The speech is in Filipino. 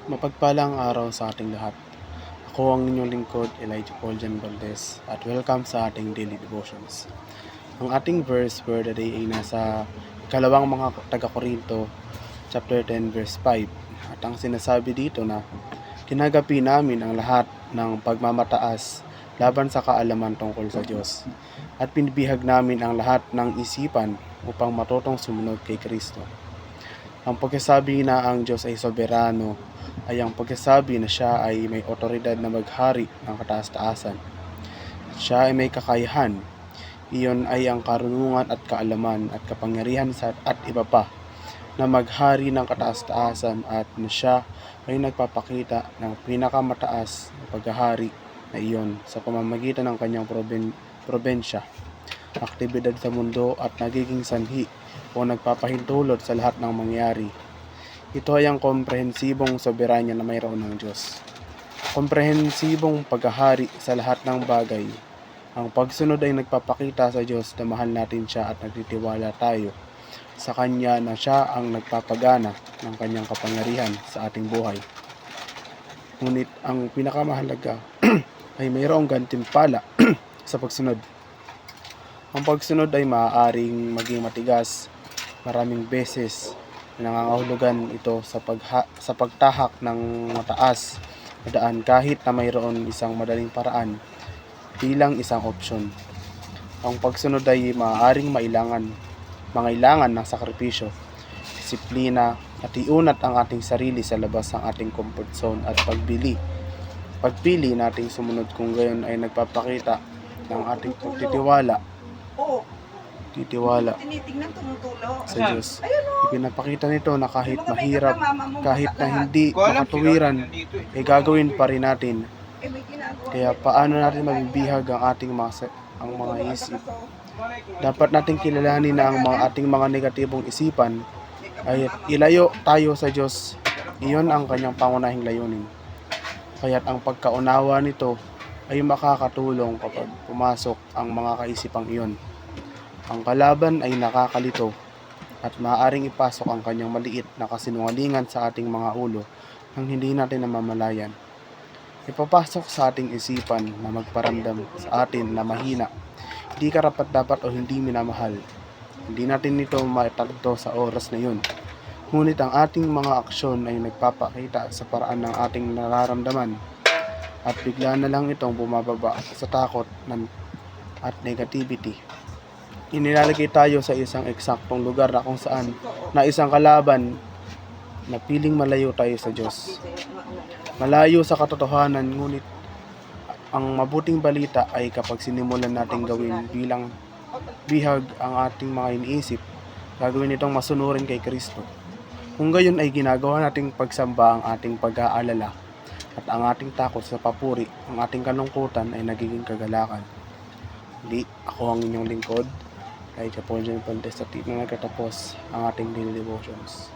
Mapagpalang araw sa ating lahat. Ako ang inyong lingkod, Elijah Paul Jan Valdez, at welcome sa ating daily devotions. Ang ating verse for the day ay nasa ikalawang mga taga-Korinto, chapter 10, verse 5. At ang sinasabi dito na, kinagapi namin ang lahat ng pagmamataas laban sa kaalaman tungkol sa Diyos. At pinibihag namin ang lahat ng isipan upang matutong sumunod kay Kristo. Ang pagkasabi na ang Diyos ay soberano ay ang pagkasabi na siya ay may otoridad na maghari ng kataas-taasan. Siya ay may kakayahan. Iyon ay ang karunungan at kaalaman at kapangyarihan at iba pa na maghari ng kataas-taasan at na siya ay nagpapakita ng pinakamataas na paghahari na iyon sa pamamagitan ng kanyang probensya, aktibidad sa mundo at nagiging sanhi o nagpapahintulot sa lahat ng mangyari. Ito ay ang komprehensibong soberanya na mayroon ng Diyos. Komprehensibong paghahari sa lahat ng bagay. Ang pagsunod ay nagpapakita sa Diyos na mahal natin siya at nagtitiwala tayo sa Kanya na siya ang nagpapagana ng Kanyang kapangyarihan sa ating buhay. Ngunit ang pinakamahalaga ay mayroong gantimpala sa pagsunod. Ang pagsunod ay maaaring maging matigas maraming beses. Nangangahulugan ito sa pagtahak ng mataas na daan kahit na mayroon isang madaling paraan bilang isang opsyon. Ang pagsunod ay maaaring mangailangan ng sakripisyo, disiplina at iunat ang ating sarili sa labas ng ating comfort zone at pagpili nating sumunod kung gayon ay nagpapakita ng ating pagtitiwala sa Diyos. Ipinapakita nito na kahit mahirap, kahit na hindi makatuwiran, ay gagawin pa rin natin. Kaya paano natin mabibihag ang ating mga isip? Dapat natin kilalanin na ang ating mga negatibong isipan ay ilayo tayo sa Diyos. Iyon ang kanyang pangunahing layunin. Kaya't ang pagkaunawa nito ay makakatulong kapag pumasok ang mga kaisipang iyon. Ang kalaban ay nakakalito at maaaring ipasok ang kanyang maliit na kasinungalingan sa ating mga ulo nang hindi natin namamalayan. Ipapasok sa ating isipan na magparamdam sa atin na mahina, hindi karapat-dapat o hindi minamahal. Hindi natin ito maitagto sa oras na yun. Ngunit ang ating mga aksyon ay nagpapakita sa paraan ng ating nararamdaman at bigla na lang itong bumababa sa takot at negativity. Inilalagay tayo sa isang eksaktong lugar na kung saan na isang kalaban na piling malayo tayo sa Diyos. Malayo sa katotohanan, ngunit ang mabuting balita ay kapag sinimulan natin gawin bilang bihag ang ating mga iniisip, gagawin itong masunurin kay Kristo. Kung gayon ay ginagawa nating pagsamba ang ating pag-aalala at ang ating takot sa papuri, ang ating kalungkutan ay nagiging kagalakan. Hindi, ako ang inyong lingkod, Elijah Paul Jan Valdez, at nagtatapos ang ating daily devotions.